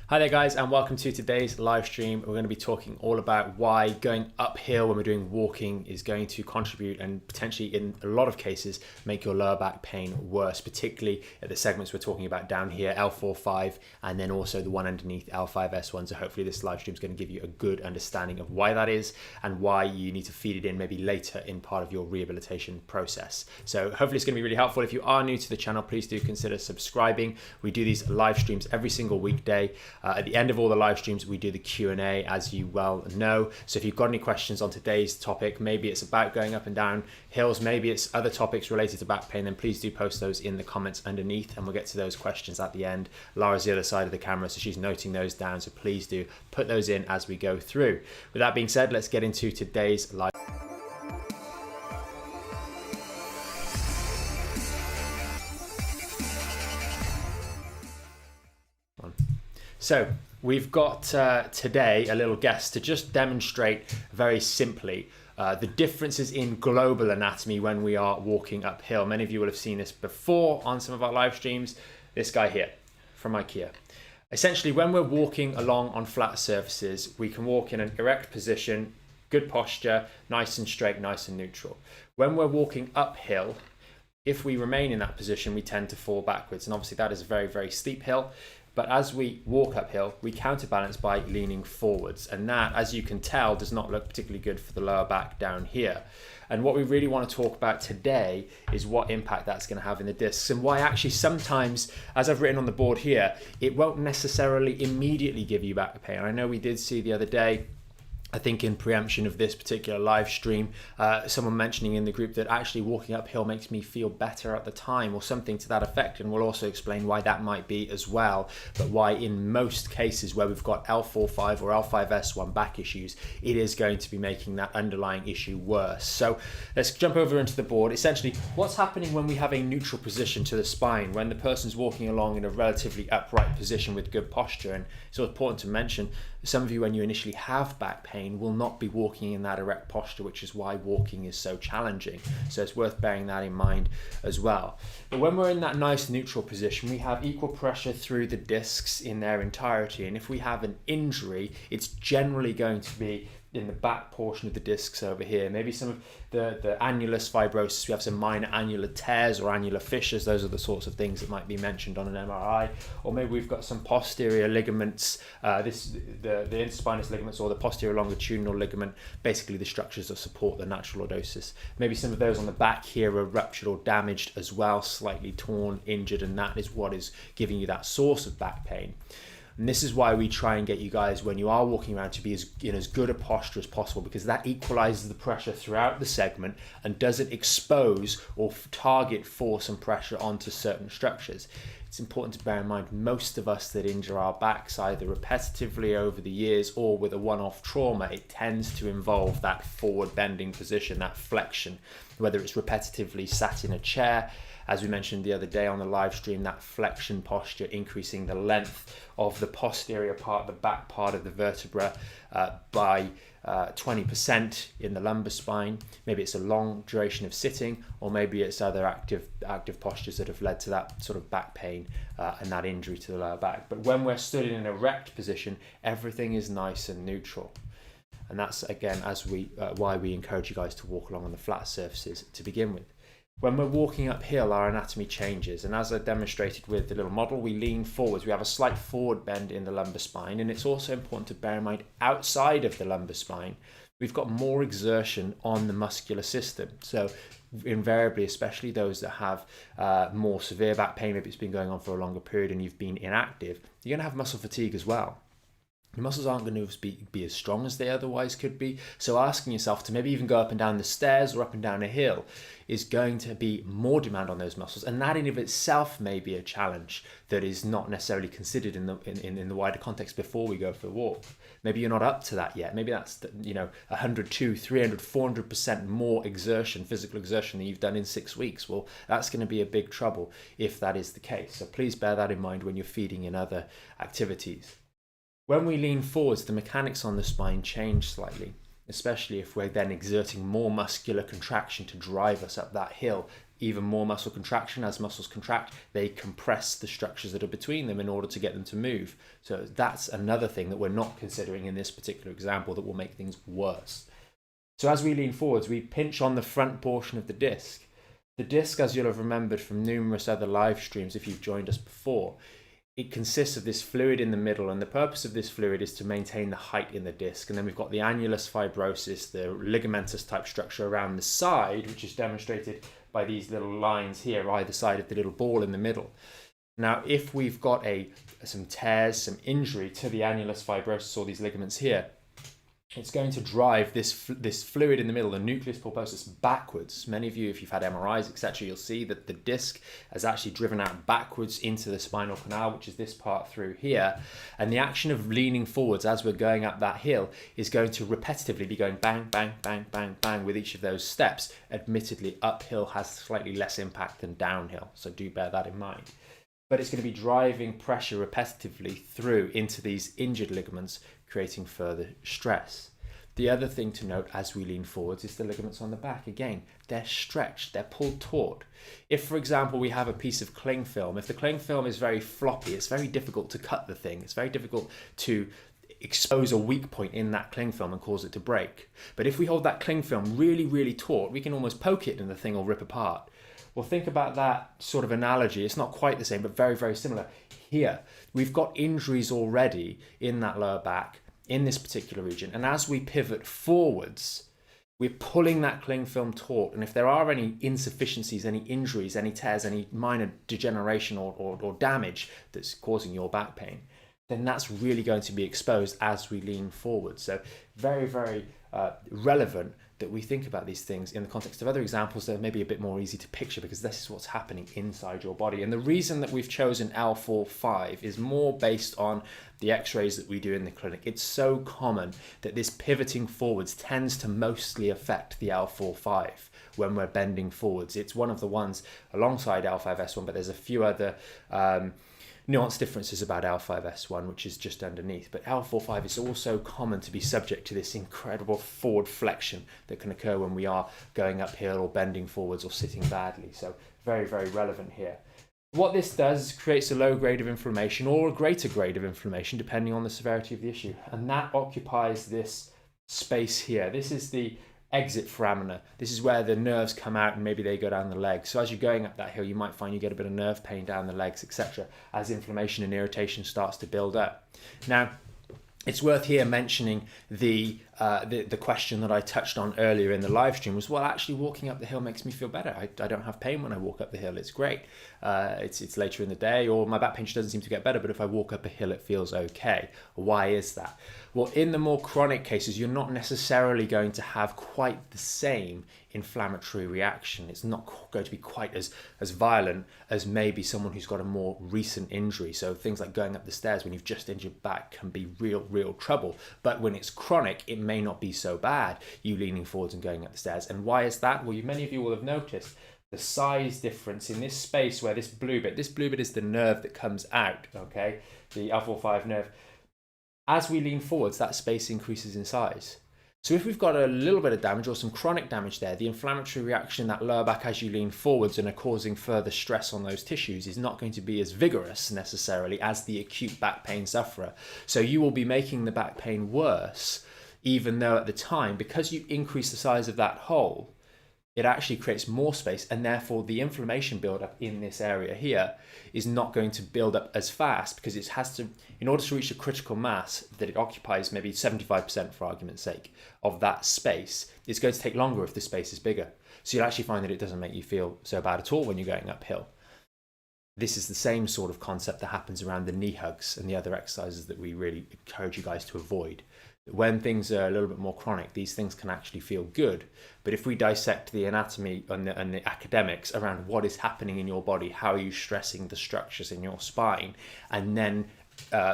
Hi there guys, and welcome to today's live stream. We're going to be talking all about why going uphill when we're doing walking is going to contribute and potentially in a lot of cases make your lower back pain worse, particularly at the segments we're talking about down here, L4-5, and then also the one underneath L5-S1. So hopefully this live stream is going to give you a good understanding of why that is and why you need to feed it in maybe later in part of your rehabilitation process. So hopefully it's going to be really helpful. If you are new to the channel, please do consider subscribing. We do these live streams every single weekday. At the end of all the live streams, we do the Q&A, as you well know. So if you've got any questions on today's topic, maybe it's about going up and down hills, maybe it's other topics related to back pain, then please do post those in the comments underneath and we'll get to those questions at the end. Laura's the other side of the camera, so she's noting those down. So please do put those in as we go through. With that being said, let's get into today's live. So we've got today a little guest to just demonstrate very simply the differences in global anatomy when we are walking uphill. Many of you will have seen this before on some of our live streams. This guy here from IKEA. Essentially, when we're walking along on flat surfaces, we can walk in an erect position, good posture, nice and straight, nice and neutral. When we're walking uphill, if we remain in that position, we tend to fall backwards. And obviously that is a very, very steep hill. But as we walk uphill, we counterbalance by leaning forwards. And that, as you can tell, does not look particularly good for the lower back down here. And what we really want to talk about today is what impact that's going to have in the discs and why actually sometimes, as I've written on the board here, it won't necessarily immediately give you back pain. I know we did see the other day, I think in preemption of this particular live stream, someone mentioning in the group that actually walking uphill makes me feel better at the time or something to that effect. And we'll also explain why that might be as well, but why in most cases where we've got L4-5 or L5-S1 back issues, it is going to be making that underlying issue worse. So let's jump over into the board. Essentially, what's happening when we have a neutral position to the spine, when the person's walking along in a relatively upright position with good posture. And it's important to mention, some of you, when you initially have back pain, will not be walking in that erect posture, which is why walking is so challenging. So it's worth bearing that in mind as well. But when we're in that nice neutral position, we have equal pressure through the discs in their entirety. And if we have an injury, it's generally going to be in the back portion of the discs over here. Maybe some of the annulus fibrosis, we have some minor annular tears or annular fissures. Those are the sorts of things that might be mentioned on an MRI. Or maybe we've got some posterior ligaments, the interspinous ligaments or the posterior longitudinal ligament, basically the structures that support the natural lordosis. Maybe some of those on the back here are ruptured or damaged as well, slightly torn, injured, and that is what is giving you that source of back pain. And this is why we try and get you guys, when you are walking around, to be in as good a posture as possible, because that equalizes the pressure throughout the segment and doesn't expose or target force and pressure onto certain structures. It's important to bear in mind, most of us that injure our backs either repetitively over the years or with a one-off trauma, it tends to involve that forward bending position, that flexion, whether it's repetitively sat in a chair, as we mentioned the other day on the live stream, that flexion posture, increasing the length of the posterior part, the back part of the vertebra by 20% in the lumbar spine. Maybe it's a long duration of sitting, or maybe it's other active postures that have led to that sort of back pain and that injury to the lower back. But when we're stood in an erect position, everything is nice and neutral. And that's, again, why we encourage you guys to walk along on the flat surfaces to begin with. When we're walking uphill, our anatomy changes, and as I demonstrated with the little model, we lean forwards. We have a slight forward bend in the lumbar spine, and it's also important to bear in mind, outside of the lumbar spine, we've got more exertion on the muscular system. So invariably, especially those that have more severe back pain, maybe it's been going on for a longer period and you've been inactive, you're going to have muscle fatigue as well. Your muscles aren't going to be as strong as they otherwise could be. So asking yourself to maybe even go up and down the stairs or up and down a hill is going to be more demand on those muscles. And that in of itself may be a challenge that is not necessarily considered in the wider context before we go for a walk. Maybe you're not up to that yet. Maybe that's 100, 200, 300, 400% more exertion, physical exertion than you've done in 6 weeks. Well, that's going to be a big trouble if that is the case. So please bear that in mind when you're feeding in other activities. When we lean forwards, the mechanics on the spine change slightly, especially if we're then exerting more muscular contraction to drive us up that hill. even more muscle contraction. As muscles contract, they compress the structures that are between them in order to get them to move. So that's another thing that we're not considering in this particular example that will make things worse. So as we lean forwards, we pinch on the front portion of the disc. The disc, as you'll have remembered from numerous other live streams if you've joined us before, it consists of this fluid in the middle, and the purpose of this fluid is to maintain the height in the disc. And then we've got the annulus fibrosus, the ligamentous type structure around the side, which is demonstrated by these little lines here, either side of the little ball in the middle. Now, if we've got some tears, some injury to the annulus fibrosus or these ligaments here, it's going to drive this fluid in the middle, the nucleus pulposus, backwards. Many of you, if you've had MRIs, etc., you'll see that the disc has actually driven out backwards into the spinal canal, which is this part through here. And the action of leaning forwards as we're going up that hill is going to repetitively be going bang, bang, bang, bang, bang with each of those steps. Admittedly, uphill has slightly less impact than downhill, so do bear that in mind. But it's going to be driving pressure repetitively through into these injured ligaments, creating further stress. The other thing to note as we lean forwards is the ligaments on the back. Again, they're stretched, they're pulled taut. If, for example, we have a piece of cling film, if the cling film is very floppy, it's very difficult to cut the thing. It's very difficult to expose a weak point in that cling film and cause it to break. But if we hold that cling film really, really taut, we can almost poke it and the thing will rip apart. Well, think about that sort of analogy. It's not quite the same, but very, very similar. Here, we've got injuries already in that lower back, in this particular region. And as we pivot forwards, we're pulling that cling film taut. And if there are any insufficiencies, any injuries, any tears, any minor degeneration or damage that's causing your back pain, then that's really going to be exposed as we lean forward. So very, very relevant that we think about these things in the context of other examples that are maybe a bit more easy to picture, because this is what's happening inside your body. And the reason that we've chosen L4-5 is more based on the x-rays that we do in the clinic. It's so common that this pivoting forwards tends to mostly affect the L4-5 when we're bending forwards. It's one of the ones alongside L5-S1, but there's a few other nuanced differences about L5-S1, which is just underneath. But L4-5 is also common to be subject to this incredible forward flexion that can occur when we are going uphill or bending forwards or sitting badly. So very, very relevant here. What this does is creates a low grade of inflammation or a greater grade of inflammation depending on the severity of the issue. And that occupies this space here. This is the exit foramina. This is where the nerves come out and maybe they go down the legs. So as you're going up that hill, you might find you get a bit of nerve pain down the legs, etc., as inflammation and irritation starts to build up. Now, it's worth here mentioning the question that I touched on earlier in the live stream was, well, actually walking up the hill makes me feel better. I don't have pain when I walk up the hill. It's great. It's later in the day, or my back pain just doesn't seem to get better, but if I walk up a hill, it feels okay. Why is that? Well, in the more chronic cases, you're not necessarily going to have quite the same inflammatory reaction. It's not going to be quite as violent as maybe someone who's got a more recent injury. So things like going up the stairs when you've just injured back can be real trouble. But when it's chronic, it may not be so bad, you leaning forwards and going up the stairs. And why is that? Well, many of you will have noticed the size difference in this space where this blue bit is the nerve that comes out, okay? The L4-5 nerve. As we lean forwards, that space increases in size. So if we've got a little bit of damage or some chronic damage there, the inflammatory reaction in that lower back as you lean forwards and are causing further stress on those tissues is not going to be as vigorous necessarily as the acute back pain sufferer. So you will be making the back pain worse, even though at the time, because you increase the size of that hole, it actually creates more space, and therefore the inflammation buildup in this area here is not going to build up as fast, because it has to, in order to reach a critical mass that it occupies maybe 75% for argument's sake of that space, it's going to take longer if the space is bigger. So you'll actually find that it doesn't make you feel so bad at all when you're going uphill. This is the same sort of concept that happens around the knee hugs and the other exercises that we really encourage you guys to avoid. When things are a little bit more chronic, these things can actually feel good. But if we dissect the anatomy and the academics around what is happening in your body, how are you stressing the structures in your spine, and then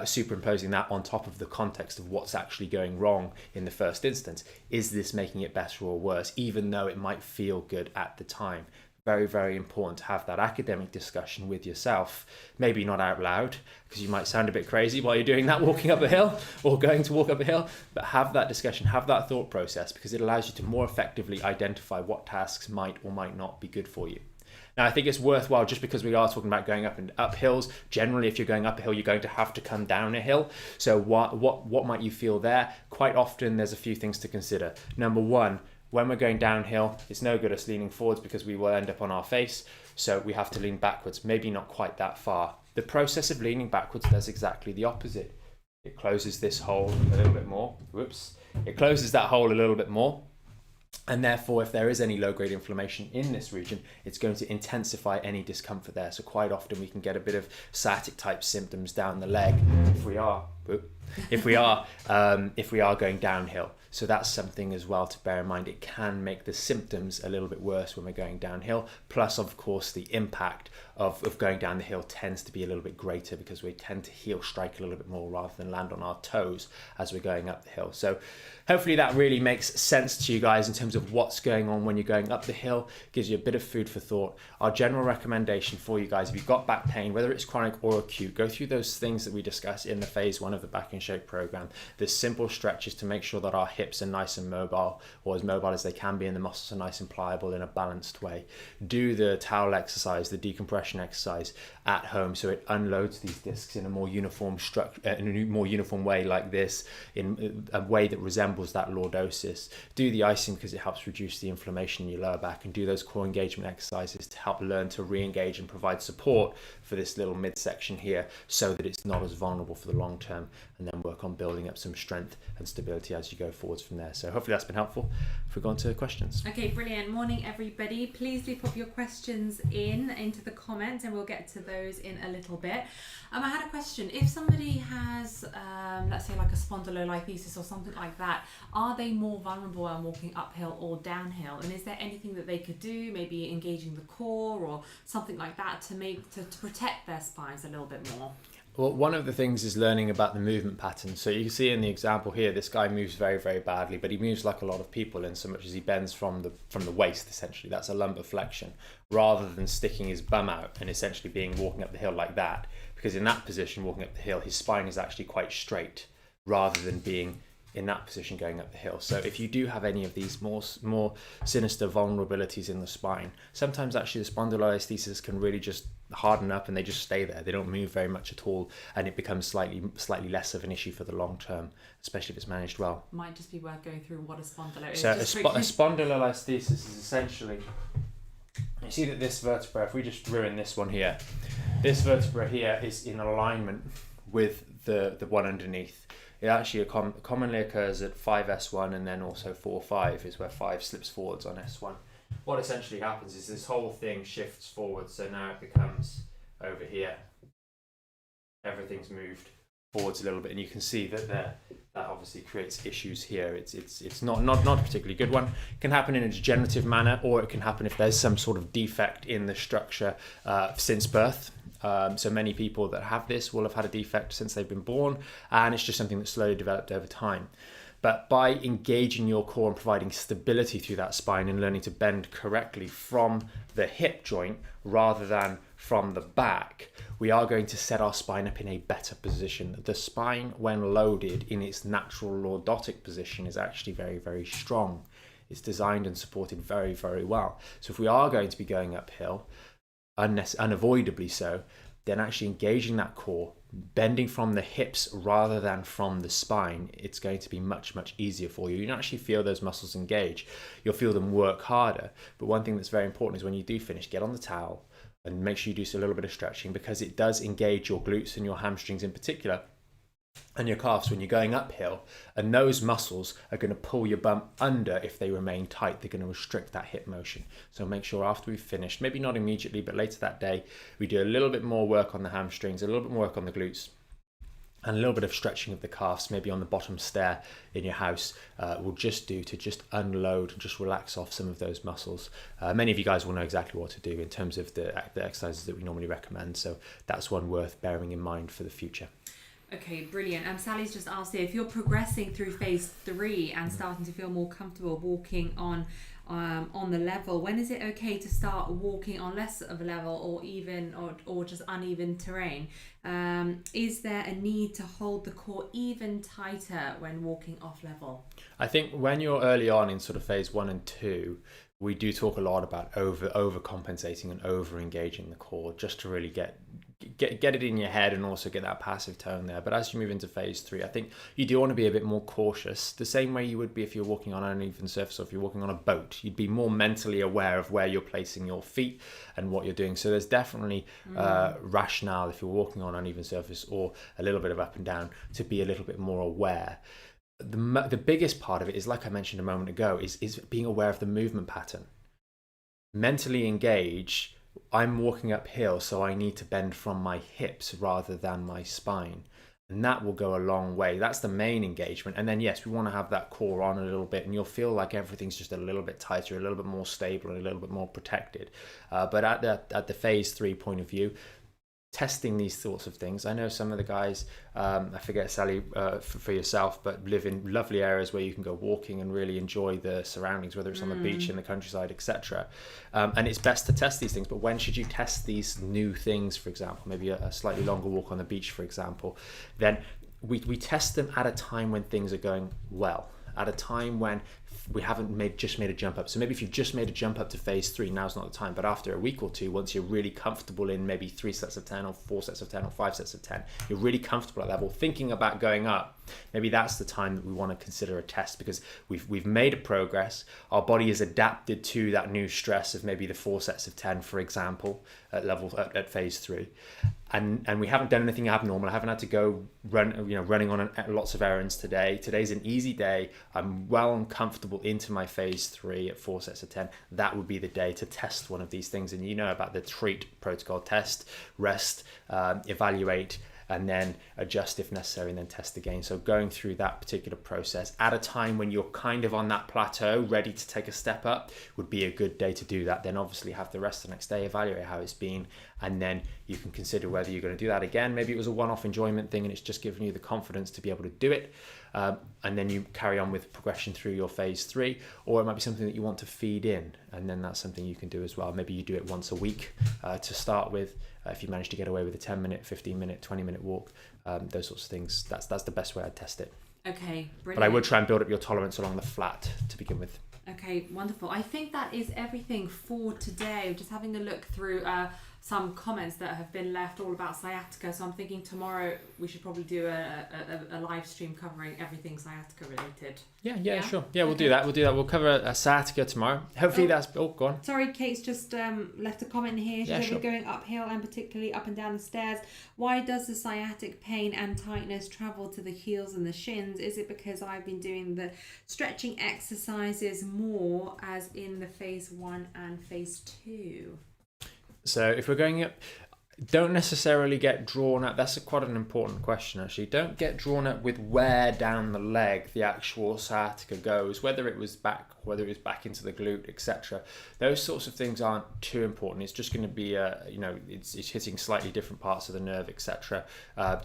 superimposing that on top of the context of what's actually going wrong in the first instance, is this making it better or worse, even though it might feel good at the time? Very, very important to have that academic discussion with yourself. Maybe not out loud, because you might sound a bit crazy while you're doing that, walking up a hill or going to walk up a hill, but have that discussion, have that thought process, because it allows you to more effectively identify what tasks might or might not be good for you. Now, I think it's worthwhile, just because we are talking about going up and up hills. Generally, if you're going up a hill, you're going to have to come down a hill. So what might you feel there? Quite often, there's a few things to consider. Number one, when we're going downhill, it's no good us leaning forwards because we will end up on our face. So we have to lean backwards, maybe not quite that far. The process of leaning backwards does exactly the opposite. It closes this hole a little bit more. Whoops. It closes that hole a little bit more. And therefore, if there is any low-grade inflammation in this region, it's going to intensify any discomfort there. So quite often we can get a bit of sciatic type symptoms down the leg if we are going downhill. So that's something as well to bear in mind. It can make the symptoms a little bit worse when we're going downhill. Plus, of course, the impact of going down the hill tends to be a little bit greater because we tend to heel strike a little bit more rather than land on our toes as we're going up the hill. So hopefully that really makes sense to you guys in terms of what's going on when you're going up the hill. Gives you a bit of food for thought. Our general recommendation for you guys, if you've got back pain, whether it's chronic or acute, go through those things that we discussed in the phase 1 of the Back in Shape program. There's simple stretches to make sure that our hips are nice and mobile, or as mobile as they can be, and the muscles are nice and pliable in a balanced way. Do the towel exercise, the decompression exercise at home, so it unloads these discs in a more uniform structure, in a more uniform way like this, in a way that resembles that lordosis. Do the icing because it helps reduce the inflammation in your lower back, and do those core engagement exercises to help learn to re-engage and provide support for this little midsection here so that it's not as vulnerable for the long term, and then work on building up some strength and stability as you go forwards from there. So hopefully that's been helpful. If we go on to questions. Okay, brilliant. Morning, everybody. Please do pop your questions into the comments and we'll get to those in a little bit. I had a question. If somebody has, let's say like a spondylolisthesis or something like that, are they more vulnerable when walking uphill or downhill? And is there anything that they could do, maybe engaging the core or something like that to protect their spines a little bit more? Well, one of the things is learning about the movement pattern. So you can see in the example here, this guy moves very, very badly, but he moves like a lot of people in so much as he bends from the waist, essentially. That's a lumbar flexion, rather than sticking his bum out and essentially walking up the hill like that. Because in that position, walking up the hill, his spine is actually quite straight, rather than being in that position going up the hill. So if you do have any of these more sinister vulnerabilities in the spine, sometimes actually the spondylolisthesis can really just harden up and they just stay there. They don't move very much at all, and it becomes slightly less of an issue for the long term, especially if it's managed well. Might just be worth going through what a spondylo is. So a spondylolisthesis is essentially, you see that this vertebra, if we just ruin this one here, this vertebra here is in alignment with the one underneath. It actually commonly occurs at 5S1 and then also 4-5 is where 5 slips forwards on S1. What essentially happens is this whole thing shifts forward, so now it becomes over here. Everything's moved forwards a little bit, and you can see that that obviously creates issues here. It's not a particularly good one. It can happen in a degenerative manner, or it can happen if there's some sort of defect in the structure since birth. So many people that have this will have had a defect since they've been born, and it's just something that's slowly developed over time. But by engaging your core and providing stability through that spine and learning to bend correctly from the hip joint rather than from the back, we are going to set our spine up in a better position. The spine, when loaded in its natural lordotic position, is actually very, very strong. It's designed and supported very, very well. So if we are going to be going uphill, unavoidably so, then actually engaging that core, bending from the hips rather than from the spine, it's going to be much, much easier for you. You don't actually feel those muscles engage. You'll feel them work harder. But one thing that's very important is when you do finish, get on the towel and make sure you do a little bit of stretching, because it does engage your glutes and your hamstrings in particular, and your calves when you're going uphill, and those muscles are going to pull your bum under. If they remain tight, they're going to restrict that hip motion. So make sure after we've finished, maybe not immediately, but later that day, we do a little bit more work on the hamstrings, a little bit more work on the glutes, and a little bit of stretching of the calves, maybe on the bottom stair in your house, will just do to just unload and just relax off some of those muscles. Many of you guys will know exactly what to do in terms of the exercises that we normally recommend. So that's one worth bearing in mind for the future. Okay, brilliant. Sally's just asked here, if you're progressing through phase 3 and starting to feel more comfortable walking on the level, when is it okay to start walking on less of a level or just uneven terrain? Is there a need to hold the core even tighter when walking off level? I think when you're early on in sort of phase 1 and 2, we do talk a lot about overcompensating and over engaging the core, just to really get it in your head and also get that passive tone there. But as you move into phase 3, I think you do want to be a bit more cautious, the same way you would be if you're walking on an uneven surface or if you're walking on a boat. You'd be more mentally aware of where you're placing your feet and what you're doing. So there's definitely rationale, if you're walking on an uneven surface or a little bit of up and down, to be a little bit more aware. The biggest part of it is, like I mentioned a moment ago, is being aware of the movement pattern. Mentally engage. I'm walking uphill, so I need to bend from my hips rather than my spine. And that will go a long way. That's the main engagement. And then, yes, we want to have that core on a little bit, and you'll feel like everything's just a little bit tighter, a little bit more stable, and a little bit more protected. But at the phase 3 point of view, testing these sorts of things. I know some of the guys, I forget, Sally, for yourself, but live in lovely areas where you can go walking and really enjoy the surroundings, whether it's on the beach, in the countryside, etc. And it's best to test these things. But when should you test these new things, for example, maybe a slightly longer walk on the beach, for example, then we test them at a time when things are going well, at a time when we haven't just made a jump up. So maybe if you've just made a jump up to phase 3, now's not the time. But after a week or two, once you're really comfortable in maybe 3 sets of 10 or 4 sets of 10 or 5 sets of 10, you're really comfortable at that level, thinking about going up, maybe that's the time that we want to consider a test, because we've made a progress. Our body is adapted to that new stress of maybe the 4 sets of 10, for example, at phase 3. And we haven't done anything abnormal. I haven't had to go running on lots of errands today. Today's an easy day. I'm well and comfortable into my phase 3 at 4 sets of 10. That would be the day to test one of these things. And you know about the treat protocol: test, rest, evaluate, and then adjust if necessary, and then test again. So going through that particular process at a time when you're kind of on that plateau, ready to take a step up, would be a good day to do that. Then obviously have the rest the next day, evaluate how it's been, and then you can consider whether you're going to do that again. Maybe it was a one-off enjoyment thing and it's just giving you the confidence to be able to do it. And then you carry on with progression through your phase 3, or it might be something that you want to feed in, and then that's something you can do as well. Maybe you do it once a week to start with. If you manage to get away with a 10-minute, 15-minute, 20-minute walk, those sorts of things, that's the best way I'd test it. Okay, brilliant. But I would try and build up your tolerance along the flat to begin with. Okay, wonderful. I think that is everything for today. Just having a look through some comments that have been left all about sciatica. So I'm thinking tomorrow we should probably do a live stream covering everything sciatica related. Yeah, sure. Yeah, we'll do that. We'll cover a sciatica tomorrow. Hopefully go on. Sorry, Kate's just left a comment here. She said we're going uphill and particularly up and down the stairs. Why does the sciatic pain and tightness travel to the heels and the shins? Is it because I've been doing the stretching exercises more, as in the phase 1 and phase 2? So if we're going up, don't necessarily get drawn up. That's quite an important question, actually. Don't get drawn up with where down the leg the actual sciatica goes, whether it was back into the glute, etc. Those sorts of things aren't too important. It's just going to be it's hitting slightly different parts of the nerve, etc.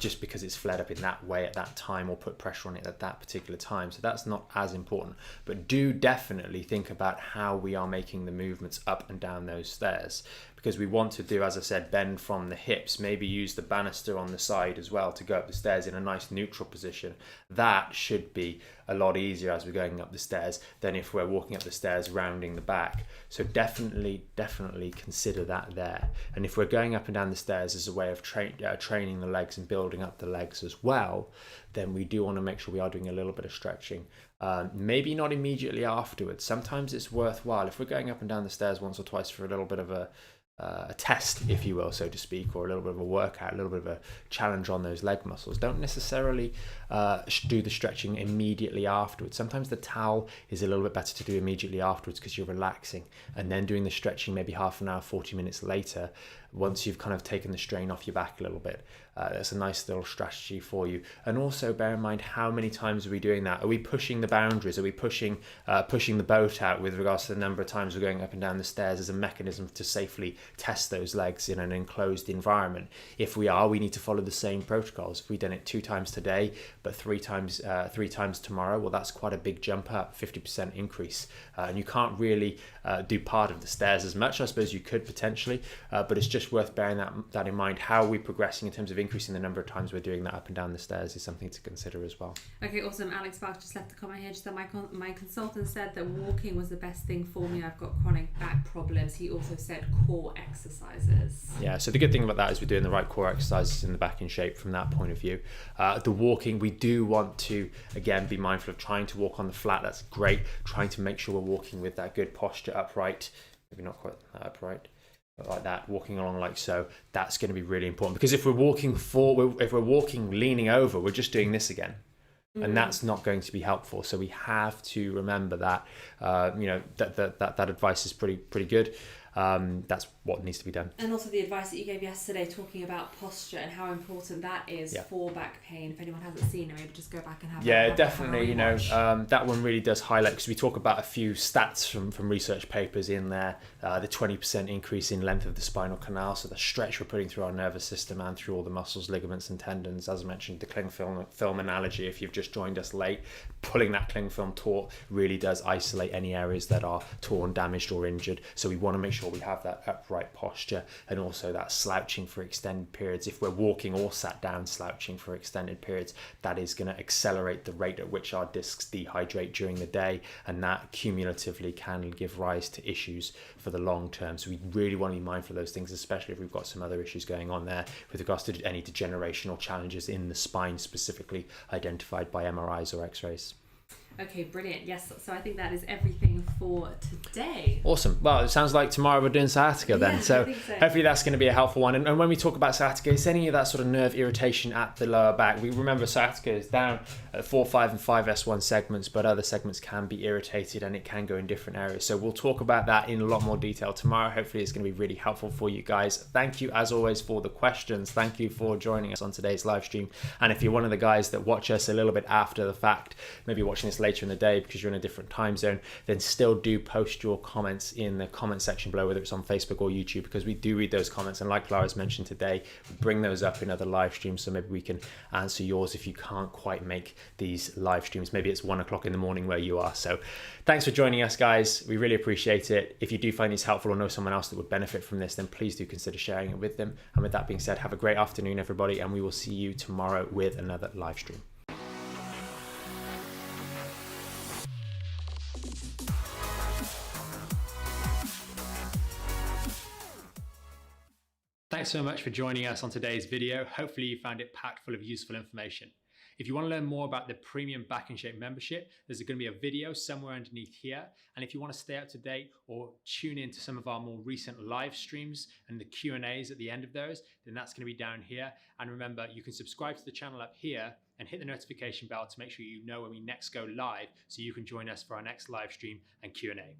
Just because it's flared up in that way at that time, or put pressure on it at that particular time. So that's not as important. But do definitely think about how we are making the movements up and down those stairs, because we want to do, as I said, bend from the hips, maybe use the banister on the side as well to go up the stairs in a nice neutral position. That should be a lot easier as we're going up the stairs than if we're walking up the stairs rounding the back. So definitely consider that there. And if we're going up and down the stairs as a way of training the legs and building up the legs as well, then we do want to make sure we are doing a little bit of stretching. Maybe not immediately afterwards. Sometimes it's worthwhile if we're going up and down the stairs once or twice for a little bit of a test, if you will, so to speak, or a little bit of a workout, a little bit of a challenge on those leg muscles. Don't necessarily do the stretching immediately afterwards. Sometimes the towel is a little bit better to do immediately afterwards because you're relaxing, and then doing the stretching maybe half an hour, 40 minutes later, once you've kind of taken the strain off your back a little bit. That's a nice little strategy for you. And also bear in mind, how many times are we doing that? Are we pushing the boundaries? Are we pushing the boat out with regards to the number of times we're going up and down the stairs as a mechanism to safely test those legs in an enclosed environment? If we are, we need to follow the same protocols. If we've done it 2 times today, but 3 times tomorrow, well, that's quite a big jump up, 50% increase. And you can't really do part of the stairs as much. I suppose you could potentially, but it's just just worth bearing that in mind. How are we progressing in terms of increasing the number of times we're doing that up and down the stairs is something to consider as well. Okay, awesome. Alex Bark just left a comment here. Just that my consultant said that walking was the best thing for me. I've got chronic back problems. He also said core exercises. Yeah, so the good thing about that is we're doing the right core exercises in the back in shape from that point of view. The walking, we do want to, again, be mindful of trying to walk on the flat. That's great. Trying to make sure we're walking with that good posture upright. Maybe not quite that upright, but like that, walking along like so. That's going to be really important, because if we're walking forward, if we're walking leaning over, we're just doing this again. And that's not going to be helpful. So we have to remember that, that advice is pretty good. That's what needs to be done. And also the advice that you gave yesterday, talking about posture and how important that is for back pain. If anyone hasn't seen it, maybe just go back and have definitely. That one really does highlight, because we talk about a few stats from research papers in there. The 20% increase in length of the spinal canal, so the stretch we're putting through our nervous system and through all the muscles, ligaments and tendons. As I mentioned, the cling film analogy, if you've just joined us late, pulling that cling film taut really does isolate any areas that are torn, damaged or injured. So we want to make sure we have that upright posture, and also that slouching for extended periods. If we're walking or sat down slouching for extended periods, that is going to accelerate the rate at which our discs dehydrate during the day, and that cumulatively can give rise to issues for the long term. So we really want to be mindful of those things, especially if we've got some other issues going on there with regards to any degenerational challenges in the spine, specifically identified by MRIs or X-rays. Okay, brilliant. Yes, so I think that is everything for today. Awesome. Well, it sounds like tomorrow we're doing sciatica then. Yeah, So I think so. Hopefully that's going to be a helpful one. And when we talk about sciatica, it's any of that sort of nerve irritation at the lower back. We remember sciatica is down at 4, 5 and 5S1 segments, but other segments can be irritated and it can go in different areas. So we'll talk about that in a lot more detail tomorrow. Hopefully it's going to be really helpful for you guys. Thank you as always for the questions. Thank you for joining us on today's live stream. And if you're one of the guys that watch us a little bit after the fact, maybe watching this later in the day because you're in a different time zone, then still do post your comments in the comment section below, whether it's on Facebook or YouTube, because we do read those comments. And like Lara's mentioned today, we bring those up in other live streams. So maybe we can answer yours if you can't quite make these live streams. Maybe it's 1 o'clock in the morning where you are. So thanks for joining us, guys. We really appreciate it. If you do find these helpful or know someone else that would benefit from this, then please do consider sharing it with them. And with that being said, have a great afternoon, everybody, and we will see you tomorrow with another live stream. Thanks so much for joining us on today's video. Hopefully you found it packed full of useful information. If you want to learn more about the premium Back in Shape membership, there's going to be a video somewhere underneath here. And if you want to stay up to date or tune in to some of our more recent live streams and the Q&As at the end of those, then that's going to be down here. And remember, you can subscribe to the channel up here and hit the notification bell to make sure you know when we next go live, so you can join us for our next live stream and Q&A.